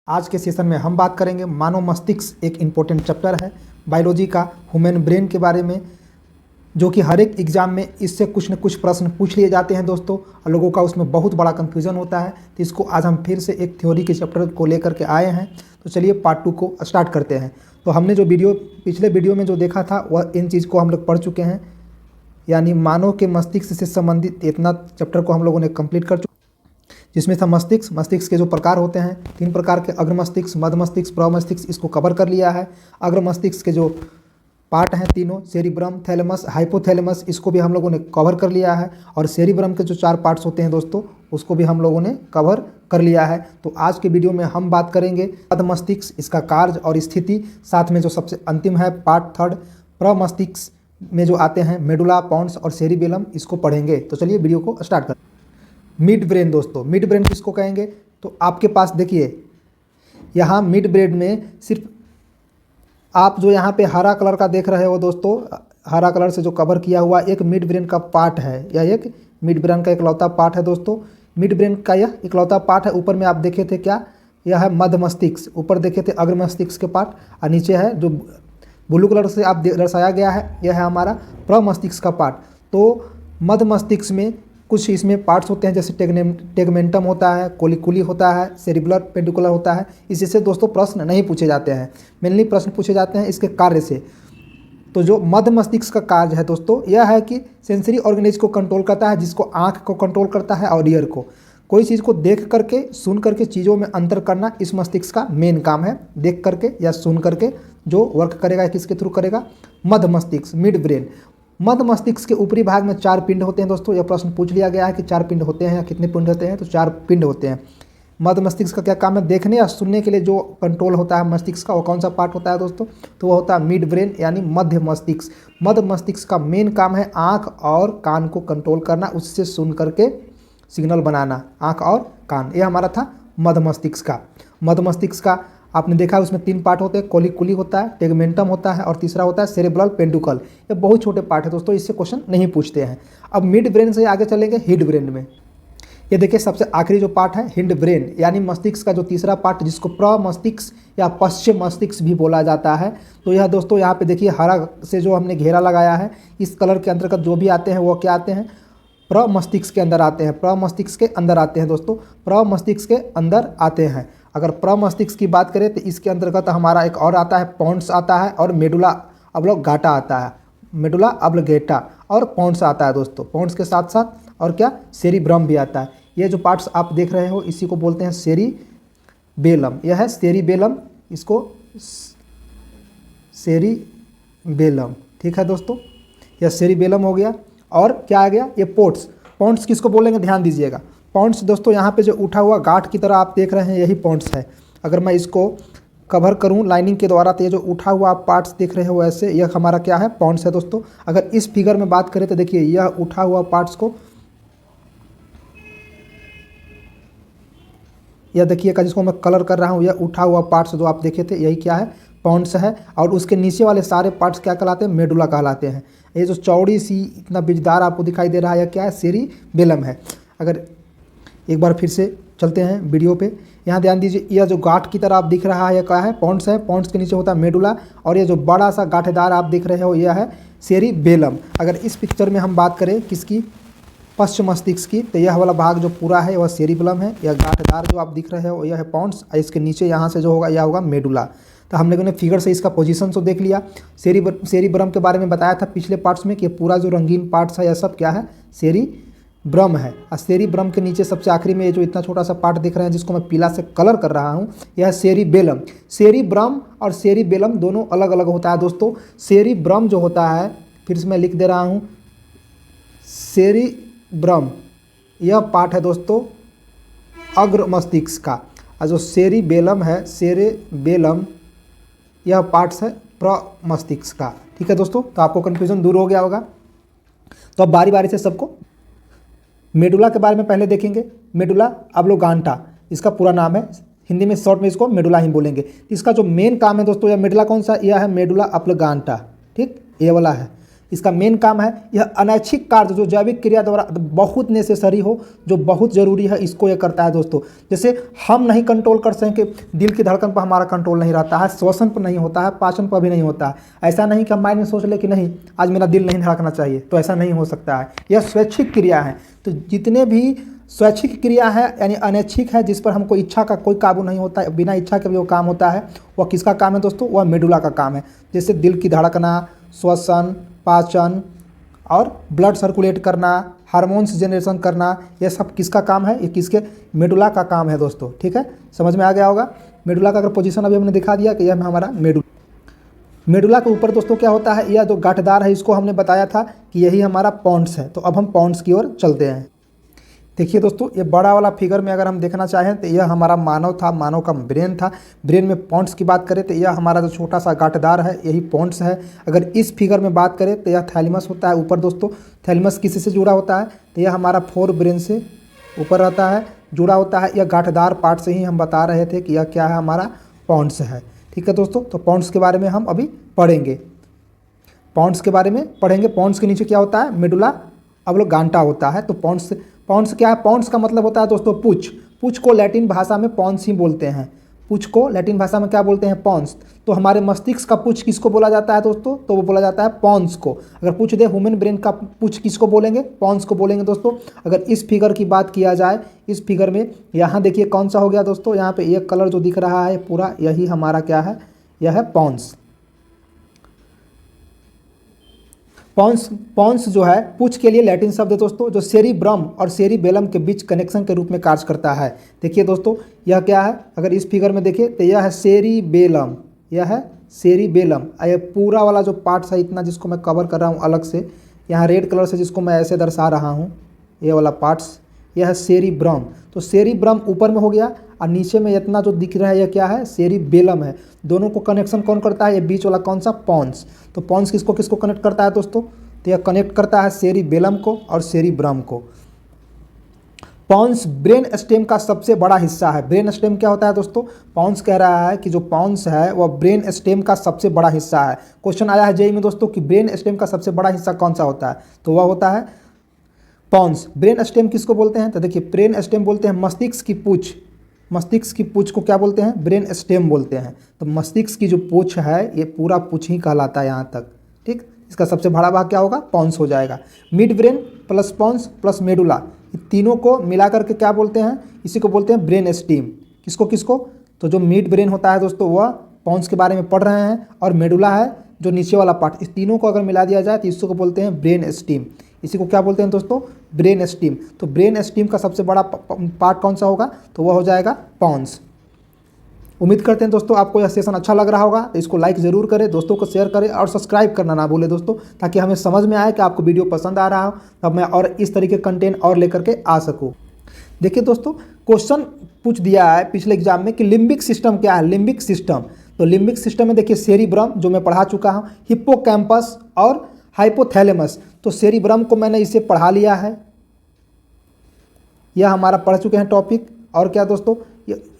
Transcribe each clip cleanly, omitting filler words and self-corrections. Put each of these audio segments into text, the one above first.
आज के सेशन में हम बात करेंगे मानव मस्तिष्क, एक इम्पोर्टेंट चैप्टर है बायोलॉजी का, ह्यूमन ब्रेन के बारे में, जो कि हर एक एग्जाम में इससे कुछ न कुछ प्रश्न पूछ लिए जाते हैं दोस्तों, और लोगों का उसमें बहुत बड़ा कंफ्यूजन होता है। तो इसको आज हम फिर से एक थ्योरी के चैप्टर को लेकर के आए हैं। तो चलिए पार्ट 2 को स्टार्ट करते हैं। तो हमने जो पिछले वीडियो में जो देखा था वह इन चीज़ को हम लोग पढ़ चुके हैं, यानी मानव के मस्तिष्क से संबंधित इतना चैप्टर को हम लोगों ने कंप्लीट कर चुके, जिसमें था मस्तिष्क के जो प्रकार होते हैं 3 प्रकार के, अग्र मस्तिष्क, मध्य मस्तिष्क, प्रमस्तिष्क, इसको कवर कर लिया है। अग्र मस्तिष्क के जो पार्ट हैं तीनों, सेरिब्रम, थैलेमस, हाइपोथैलेमस, इसको भी हम लोगों ने कवर कर लिया है। और सेरिब्रम के जो 4 पार्ट्स होते हैं दोस्तों, उसको भी हम लोगों ने कवर कर लिया है। तो आज के वीडियो में हम बात करेंगे मध्य मस्तिष्क, इसका कार्य और स्थिति, साथ में जो सबसे अंतिम है पार्ट 3 प्रमस्तिष्क में जो आते हैं मेडुला, पॉन्स और सेरिबेलम, इसको पढ़ेंगे। तो चलिए वीडियो को स्टार्ट करें। मिड ब्रेन दोस्तों, मिड ब्रेन किसको कहेंगे? तो आपके पास देखिए यहाँ मिड ब्रेन में सिर्फ आप जो यहाँ पे हरा कलर का देख रहे हो दोस्तों, हरा कलर से जो कवर किया हुआ एक मिड ब्रेन का पार्ट है, यह एक मिड ब्रेन का इकलौता पार्ट है दोस्तों। मिड ब्रेन का यह इकलौता पार्ट है। ऊपर में आप देखे थे क्या, यह है मध्य मस्तिष्क, ऊपर देखे थे अग्र मस्तिष्क के पार्ट, और नीचे है जो ब्लू कलर से आप दर्शाया गया है, यह है हमारा प्रमस्तिष्क का पार्ट। तो मध्य मस्तिष्क में कुछ इसमें पार्ट्स होते हैं, जैसे टेगमेंटम होता है, कोलिकुली होता है, सेरिबुलर पेडिकुलर होता है। इससे दोस्तों प्रश्न नहीं पूछे जाते हैं, मेनली प्रश्न पूछे जाते हैं इसके कार्य से। तो जो मध्य मस्तिष्क का कार्य है दोस्तों, यह है कि सेंसरी ऑर्गेनाइज को कंट्रोल करता है, जिसको आँख को कंट्रोल करता है और ईयर को। कोई चीज़ को देख करके सुन करके चीज़ों में अंतर करना इस मस्तिष्क का मेन काम है। देख करके या सुन करके जो वर्क करेगा, किसके थ्रू करेगा? मध्य मस्तिष्क, मिड ब्रेन। मध्य मस्तिष्क के ऊपरी भाग में 4 पिंड होते हैं दोस्तों। यह प्रश्न पूछ लिया गया है कि 4 पिंड होते हैं या कितने पिंड होते हैं? तो 4 पिंड होते हैं। मध्य मस्तिष्क का क्या काम है? देखने या सुनने के लिए जो कंट्रोल होता है मस्तिष्क का, वो कौन सा पार्ट होता है दोस्तों? तो वो होता है मिड ब्रेन, यानी मध्य मस्तिष्क। मध्य मस्तिष्क का मेन काम है आँख और कान को कंट्रोल करना, उससे सुन करके सिग्नल बनाना, आँख और कान। ये हमारा था मध्य मस्तिष्क का। मध्य मस्तिष्क का आपने देखा उसमें 3 पार्ट होते हैं, कोलिकुली होता है, टेगमेंटम होता है, और तीसरा होता है सेरेब्रल पेंडुकल। ये बहुत छोटे पार्ट है दोस्तों, इससे क्वेश्चन नहीं पूछते हैं। अब मिड ब्रेन से आगे चलेंगे हिड ब्रेन में। ये देखिए सबसे आखिरी जो पार्ट है हिंड ब्रेन, यानी मस्तिष्क का जो तीसरा पार्ट, जिसको प्रमस्तिष्क या पश्चिम मस्तिष्क भी बोला जाता है। तो यह दोस्तों यहाँ पे देखिए हरा से जो हमने घेरा लगाया है, इस कलर के अंतर्गत जो भी आते हैं वो क्या आते हैं? प्रमस्तिष्क के अंदर आते हैं, प्रमस्तिष्क के अंदर आते हैं दोस्तों, प्रमस्तिष्क के अंदर आते हैं। अगर प्रमस्तिष्क की बात करें तो इसके अंतर्गत हमारा एक और आता है, पॉन्स आता है, और मेडुला ऑब्लोंगेटा आता है। मेडुला ऑब्लोंगेटा और पॉन्स आता है दोस्तों। पॉन्स के साथ साथ और क्या, सेरिब्रम भी आता है। ये जो पार्ट्स आप देख रहे हो इसी को बोलते हैं सेरिबेलम। यह है सेरिबेलम, इसको सेरिबेलम, ठीक है दोस्तों। यह सेरिबेलम हो गया। और क्या आ गया? ये पोर्ट्स। पॉन्ट्स किसको बोलेंगे? ध्यान दीजिएगा। पॉन्ट्स दोस्तों यहाँ पे जो उठा हुआ गांठ की तरह आप देख रहे हैं, यही पॉन्ट्स है। अगर मैं इसको कवर करूँ लाइनिंग के द्वारा, तो ये जो उठा हुआ आप पार्ट्स देख रहे हो ऐसे, यह हमारा क्या है? पॉन्ट्स है दोस्तों। अगर इस फिगर में बात करें तो देखिए यह उठा हुआ पार्ट्स को, यह देखिएगा जिसको मैं कलर कर रहा हूँ, यह उठा हुआ पार्ट्स जो आप देखे थे, यही क्या है? पॉन्ट्स है। और उसके नीचे वाले सारे पार्ट्स क्या कहलाते हैं? मेडुला कहलाते हैं। ये जो चौड़ी सी इतना बिजदार आपको दिखाई दे रहा है, यह क्या है? सेरिबेलम है। अगर एक बार फिर से चलते हैं वीडियो पे, यहाँ ध्यान दीजिए, यह जो गांठ की तरह आप दिख रहा है यह क्या है? पॉन्ट्स है। पॉन्ट्स के नीचे होता है मेडुला, और ये जो बड़ा सा गांठेदार आप देख रहे हो यह है सेरिबेलम। अगर इस पिक्चर में हम बात करें किसकी? पश्चिम मस्तिष्क की, तो यह वाला भाग जो पूरा है वह सेरिबेलम है। यह गांठेदार जो आप दिख रहे हो यह है पॉन्ट्स, और इसके नीचे यहाँ से जो होगा यह होगा मेडुला। तो हम लोगों ने फिगर से इसका पोजीशन तो देख लिया। सेरिब्रम के बारे में बताया था पिछले पार्ट्स में कि पूरा जो रंगीन पार्ट्स है यह सब क्या है? सेरिब्रम है। और सेरिब्रम के नीचे सबसे आखिरी में ये जो इतना छोटा सा पार्ट दिख रहे हैं, जिसको मैं पीला से कलर कर रहा हूँ, यह है सेरिबेलम। सेरिब्रम और सेरिबेलम दोनों अलग अलग होता है दोस्तों। सेरिब्रम जो होता है, फिर से मैं लिख दे रहा हूँ, सेरिब्रम यह पार्ट है दोस्तों अग्र मस्तिष्क का, और जो सेरिबेलम है, सेरिबेलम यह पार्ट्स है प्रमस्तिष्क का। ठीक है दोस्तों, तो आपको कन्फ्यूजन दूर हो गया होगा। तो अब बारी बारी से सबको मेडुला के बारे में पहले देखेंगे। मेडुला ऑब्लोंगेटा इसका पूरा नाम है, हिंदी में शॉर्ट में इसको मेडुला ही बोलेंगे। इसका जो मेन काम है दोस्तों, यह मेडुला कौन सा? यह है मेडुला ऑब्लोंगेटा, ठीक, ये वाला है। इसका मेन काम है यह अनैच्छिक कार्य जो जैविक क्रिया द्वारा बहुत नेसेसरी हो, जो बहुत ज़रूरी है, इसको ये करता है दोस्तों। जैसे हम नहीं कंट्रोल कर सकें कि दिल की धड़कन पर हमारा कंट्रोल नहीं रहता है, श्वसन पर नहीं होता है, पाचन पर भी नहीं होता है। ऐसा नहीं कि हम माइंड में सोच ले कि नहीं आज मेरा दिल नहीं धड़कना चाहिए, तो ऐसा नहीं हो सकता है। यह स्वैच्छिक क्रिया है। तो जितने भी स्वैच्छिक क्रिया है यानी अनैच्छिक है, जिस पर हमको इच्छा का कोई काबू नहीं होता है, बिना इच्छा के भी वो काम होता है, वह किसका काम है दोस्तों? वह मेडुला का काम है। जैसे दिल की धड़कना, श्वसन, पाचन और ब्लड सर्कुलेट करना, हार्मोन्स जनरेशन करना, यह सब किसका काम है? ये किसके? मेडुला का काम है दोस्तों। ठीक है, समझ में आ गया होगा। मेडुला का अगर पोजीशन अभी हमने दिखा दिया कि यह हमारा मेडुला के ऊपर दोस्तों क्या होता है? यह जो गांठदार है इसको हमने बताया था कि यही हमारा पॉन्ड्स है। तो अब हम पॉन्ड्स की ओर चलते हैं। देखिए दोस्तों, ये बड़ा वाला फिगर में अगर हम देखना चाहें तो यह हमारा मानव था, मानव का ब्रेन था। ब्रेन में पॉन्ड्स की बात करें तो यह हमारा जो छोटा सा गांठदार है यही पॉन्ड्स है। अगर इस फिगर में बात करें तो यह थैलेमस होता है ऊपर दोस्तों। थैलेमस किसी से जुड़ा होता है? तो यह हमारा फोर ब्रेन से ऊपर रहता है, जुड़ा होता है। यह गांठदार पार्ट से ही हम बता रहे थे कि यह क्या है? हमारा पॉन्ड्स है। ठीक है दोस्तों, तो पॉन्ड्स के बारे में हम अभी पढ़ेंगे। पॉन्ड्स के बारे में पढ़ेंगे। पॉन्ड्स के नीचे क्या होता है? मेडुला ऑब्लोंगाटा होता है। तो पॉन्ड्स क्या है? पॉन्ड्स का मतलब होता है दोस्तों पूछ। पूछ को लैटिन भाषा में पॉन्स ही बोलते हैं। पूछ को लैटिन भाषा में क्या बोलते हैं? पॉन्स। तो हमारे मस्तिष्क का पूछ किसको बोला जाता है दोस्तों? तो वो बोला जाता है पॉन्स को। अगर पूछ दे ह्यूमन ब्रेन का पूछ किसको बोलेंगे? पॉन्स को बोलेंगे दोस्तों। अगर इस फिगर की बात किया जाए, इस फिगर में यहाँ देखिए कौन सा हो गया दोस्तों? यहाँ पे एक कलर जो दिख रहा है पूरा, यही हमारा क्या है? यह है पॉन्स। पॉन्स जो है पूछ के लिए लैटिन शब्द है दोस्तों, जो सेरिब्रम और सेरिबेलम के बीच कनेक्शन के रूप में कार्य करता है। देखिए दोस्तों, यह क्या है? अगर इस फिगर में देखिए तो यह है सेरिबेलम, यह है सेरिबेलम। यह पूरा वाला जो पार्ट है इतना, जिसको मैं कवर कर रहा हूँ अलग से, यहाँ रेड कलर से जिसको मैं ऐसे दर्शा रहा हूँ, ये वाला पार्ट्स, यह है सेरिब्रम। तो सेरिब्रम ऊपर में हो गया और नीचे में इतना जो दिख रहा है यह क्या है? सेरिबेलम है। दोनों को कनेक्शन कौन करता है? ये बीच वाला कौन सा? पॉन्स। तो पॉन्स किसको किसको कनेक्ट करता है दोस्तों? तो यह कनेक्ट करता है सेरिबेलम को और सेरिब्रम को। पॉन्स ब्रेन स्टेम का सबसे बड़ा हिस्सा है। ब्रेन स्टेम क्या होता है दोस्तों? पॉन्स कह रहा है कि जो पॉन्स है वह ब्रेन स्टेम का सबसे बड़ा हिस्सा है। क्वेश्चन आया है जेईई में दोस्तों कि ब्रेन स्टेम का सबसे बड़ा हिस्सा कौन सा होता है? तो वह होता है पॉन्स। ब्रेन स्टेम किसको बोलते हैं? तो देखिए, ब्रेन स्टेम बोलते हैं मस्तिष्क की पूछ। मस्तिष्क की पूछ को क्या बोलते हैं? ब्रेन स्टेम बोलते हैं। तो मस्तिष्क की जो पूछ है ये पूरा पूछ ही कहलाता है यहाँ तक। ठीक, इसका सबसे बड़ा भाग क्या होगा? पॉन्स हो जाएगा। Midbrain plus pons plus medulla, ये तीनों को मिला करके क्या बोलते हैं? इसी को बोलते हैं ब्रेन स्टेम। किसको किसको? तो जो मिड ब्रेन होता है दोस्तों वह पॉन्स के बारे में पढ़ रहे हैं, और मेडुला है जो नीचे वाला पार्ट, इस तीनों को अगर मिला दिया जाए तो इसको बोलते हैं ब्रेन स्टेम। इसी को क्या बोलते हैं दोस्तों? Brain stem. तो ब्रेन स्टेम का सबसे बड़ा पार्ट कौन सा होगा? तो वह हो जाएगा पॉन्स। उम्मीद करते हैं दोस्तों आपको यह सेशन अच्छा लग रहा होगा। तो इसको लाइक ज़रूर करें, दोस्तों को शेयर करें और सब्सक्राइब करना ना भूलें दोस्तों, ताकि हमें समझ में आए कि आपको वीडियो पसंद आ रहा हो, तब मैं और इस तरीके कंटेंट और लेकर के आ सकूँ। देखिए दोस्तों, क्वेश्चन पूछ दिया है पिछले एग्जाम में कि लिम्बिक सिस्टम क्या है? लिम्बिक सिस्टम, तो लिम्बिक सिस्टम में देखिए सेरिब्रम जो मैं पढ़ा चुका हूँ, हिप्पोकैम्पस और हाइपोथैलेमस। तो सेरिब्रम को मैंने इसे पढ़ा लिया है, यह हमारा पढ़ चुके हैं टॉपिक। और क्या दोस्तों?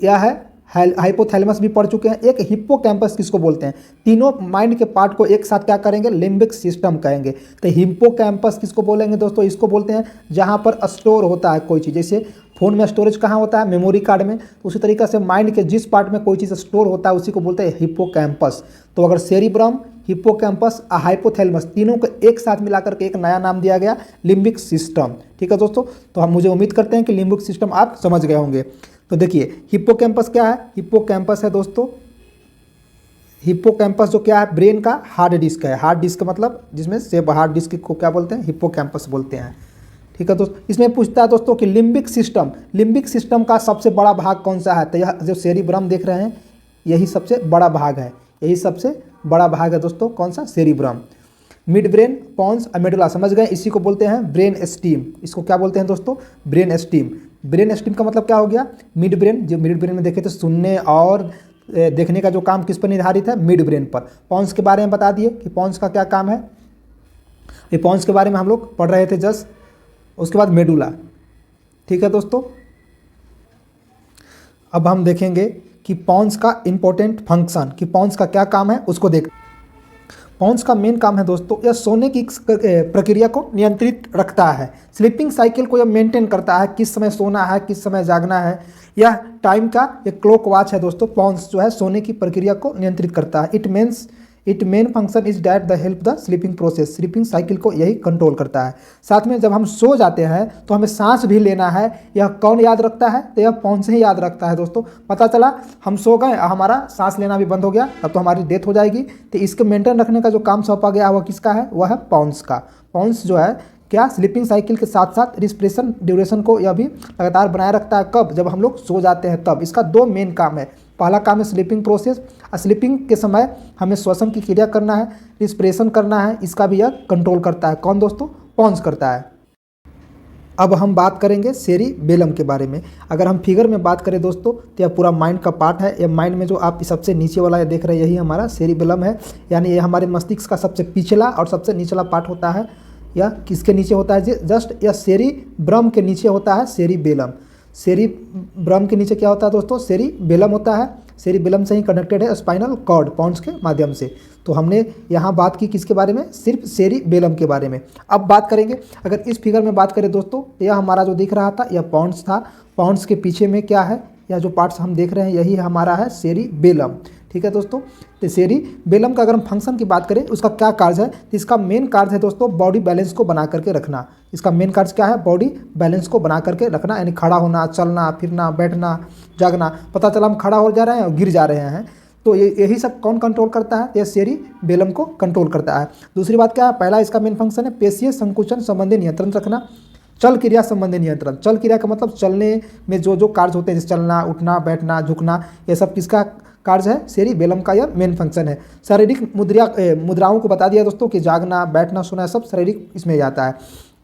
यह है हाइपोथैलेमस भी पढ़ चुके हैं। एक हिप्पोकैम्पस किसको बोलते हैं? तीनों माइंड के पार्ट को एक साथ क्या करेंगे? लिम्बिक सिस्टम कहेंगे। तो हिप्पोकैम्पस किसको बोलेंगे दोस्तों? इसको बोलते हैं जहाँ पर स्टोर होता है कोई चीज़। जैसे फ़ोन में स्टोरेज कहाँ होता है? मेमोरी कार्ड में। तो उसी तरीके से माइंड के जिस पार्ट में कोई चीज़ स्टोर होता है उसी को बोलते हैं हिप्पोकैम्पस। तो अगर सेरिब्रम, हिप्पोकैम्पस और हाइपोथैलेमस तीनों को एक साथ मिलाकर के एक नया नाम दिया गया, लिम्बिक सिस्टम। ठीक है दोस्तों, तो हम मुझे उम्मीद करते हैं कि लिम्बिक सिस्टम आप समझ गए होंगे। तो देखिए, हिप्पोकैम्पस क्या है? हिप्पोकैम्पस है दोस्तों, हिप्पोकैम्पस जो क्या है? ब्रेन का हार्ड डिस्क है। हार्ड डिस्क मतलब जिसमें सेब, हार्ड डिस्क को क्या बोलते हैं? हिप्पोकैम्पस बोलते हैं। ठीक है दोस्तों, इसमें पूछता है दोस्तों कि लिम्बिक सिस्टम, लिम्बिक सिस्टम का सबसे बड़ा भाग कौन सा है? तो यह जो सेरिब्रम देख रहे हैं यही सबसे बड़ा भाग है, यही सबसे बड़ा भाग है दोस्तों। कौन सा? सेरिब्रम। मिड ब्रेन, पॉन्स और मेडुला समझ गए, इसी को बोलते हैं ब्रेन स्टीम। इसको क्या बोलते हैं दोस्तों? Brain steam. ब्रेन स्टीम का मतलब क्या हो गया? मिड ब्रेन, जो मिड ब्रेन में देखे तो सुनने और देखने का जो काम किस पर निर्धारित है? मिड ब्रेन पर। पॉन्स के बारे में बता दिए कि पॉन्स का क्या काम है, ये पॉन्स के बारे में हम लोग पढ़ रहे थे जस्ट। उसके बाद मेडुला। ठीक है दोस्तों, अब हम देखेंगे कि पॉन्स का इंपॉर्टेंट फंक्शन, कि पॉन्स का क्या काम है उसको देख। पॉन्स का मेन काम है दोस्तों, यह सोने की प्रक्रिया को नियंत्रित रखता है। स्लीपिंग साइकिल को यह मेंटेन करता है, किस समय सोना है, किस समय जागना है। यह टाइम का एक क्लॉक वॉच है दोस्तों। पॉन्स जो है सोने की प्रक्रिया को नियंत्रित करता है। It main function is that the help the sleeping process. Sleeping cycle को यही कंट्रोल करता है। साथ में जब हम सो जाते हैं तो हमें सांस भी लेना है, यह कौन याद रखता है? तो यह पॉन्स ही याद रखता है दोस्तों। पता चला हम सो गए, हमारा सांस लेना भी बंद हो गया, तब तो हमारी डेथ हो जाएगी। तो इसके मेंटेन रखने का जो काम सौंपा गया वह किसका है? वह है पॉन्स का। पॉन्स जो है क्या स्लीपिंग साइकिल के साथ साथ रिस्पिरेशन ड्यूरेशन को यह भी लगातार बनाए रखता है। कब? जब हम लोग सो जाते हैं तब। इसका दो मेन काम है। पहला काम है स्लीपिंग प्रोसेस, स्लीपिंग के समय हमें श्वसन की क्रिया करना है, रिस्पिरेशन करना है, इसका भी यह कंट्रोल करता है। कौन दोस्तों? पॉन्स करता है। अब हम बात करेंगे सेरिबेलम के बारे में। अगर हम फिगर में बात करें दोस्तों तो यह पूरा माइंड का पार्ट है। यह माइंड में जो आप सबसे नीचे वाला देख रहे हैं यही हमारा सेरिबेलम है, यानी ये हमारे मस्तिष्क का सबसे पिछला और सबसे निचला पार्ट होता है। यह किसके नीचे होता है? जस्ट यह सेरिब्रम के नीचे होता है सेरिबेलम। सेरिब्रम के नीचे क्या होता है दोस्तों? सेरिबेलम होता है। सेरिबेलम से ही कनेक्टेड है स्पाइनल कॉर्ड पॉन्स के माध्यम से। तो हमने यहाँ बात की किसके बारे में? सिर्फ सेरिबेलम के बारे में। अब बात करेंगे, अगर इस फिगर में बात करें दोस्तों तो यह हमारा जो दिख रहा था यह पॉन्स था। पॉन्स के पीछे में क्या है? यह जो पार्ट्स हम देख रहे हैं यही हमारा है सेरिबेलम। ठीक है दोस्तों। तो सेरिबेलम का अगर हम फंक्शन की बात करें उसका क्या कार्य है? तो इसका मेन कार्य है दोस्तों बॉडी बैलेंस को बना करके रखना। इसका मेन कार्य क्या है? बॉडी बैलेंस को बना करके रखना, यानी खड़ा होना, चलना फिरना, बैठना, जागना। पता चला हम खड़ा हो जा रहे हैं और गिर जा रहे हैं, तो यही सब कौन कंट्रोल करता है? यह सेरिबेलम को कंट्रोल करता है। दूसरी बात क्या है? पहला इसका मेन फंक्शन है पेशीय संकुचन संबंधी नियंत्रण रखना, चल क्रिया संबंधी नियंत्रण। चल क्रिया का मतलब चलने में जो जो कार्य होते हैं जैसे चलना, उठना, बैठना, झुकना, ये सब किसका कार्य है? सेरिबेलम का यह मेन फंक्शन है। शारीरिक मुद्राओं को बता दिया दोस्तों कि जागना, बैठना, सोना सब शारीरिक इसमें जाता है।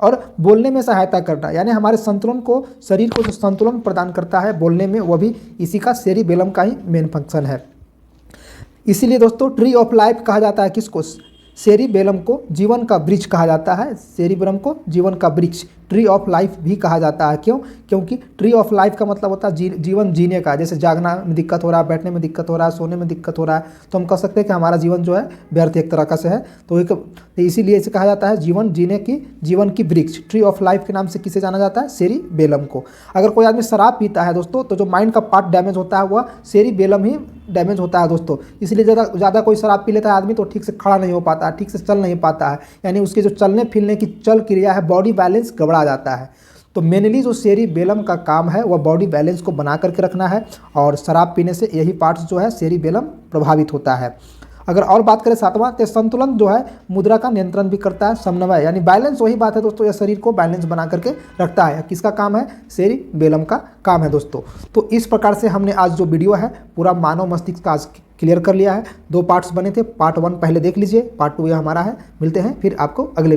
और बोलने में सहायता करना, यानी हमारे संतुलन को, शरीर को जो संतुलन प्रदान करता है बोलने में, वह भी इसी का सेरिबेलम का ही मेन फंक्शन है। इसीलिए दोस्तों ट्री ऑफ लाइफ कहा जाता है किसको? सेरिबेलम को जीवन का वृक्ष कहा जाता है। सेरिबेलम को जीवन का वृक्ष, ट्री ऑफ लाइफ भी कहा जाता है। क्यों? क्योंकि ट्री ऑफ लाइफ का मतलब होता है जीवन जीने का। जैसे जागना में दिक्कत हो रहा है, बैठने में दिक्कत हो रहा है, सोने में दिक्कत हो रहा है, तो हम कह सकते हैं कि हमारा जीवन जो है व्यर्थ एक तरह का से है। तो इसीलिए इसे कहा जाता है जीवन जीने की, जीवन की वृक्ष। ट्री ऑफ लाइफ के नाम से किसे जाना जाता है? सेरिबेलम को। अगर कोई आदमी शराब पीता है दोस्तों तो जो माइंड का पार्ट डैमेज होता है वह सेरिबेलम ही डैमेज होता है दोस्तों। इसलिए ज़्यादा कोई शराब पी लेता है आदमी तो ठीक से खड़ा नहीं हो पाता है, ठीक से चल नहीं पाता है, यानी उसके जो चलने फिरने की चल क्रिया है, बॉडी बैलेंस गड़बड़ा जाता है। तो मेनली जो सेरिबेलम का काम है वह बॉडी बैलेंस को बना करके रखना है, और शराब पीने से यही पार्ट्स जो है सेरिबेलम प्रभावित होता है। अगर और बात करें सातवां, तो संतुलन जो है मुद्रा का नियंत्रण भी करता है, समन्वय यानी बैलेंस। वही बात है दोस्तों, यह शरीर को बैलेंस बना करके रखता है। किसका काम है? सेरिबेलम का काम है दोस्तों। तो इस प्रकार से हमने आज जो वीडियो है पूरा मानव मस्तिष्क का आज क्लियर कर लिया है। 2 पार्ट्स बने थे, पार्ट 1 पहले देख लीजिए, पार्ट 2 यह हमारा है। मिलते हैं फिर आपको अगले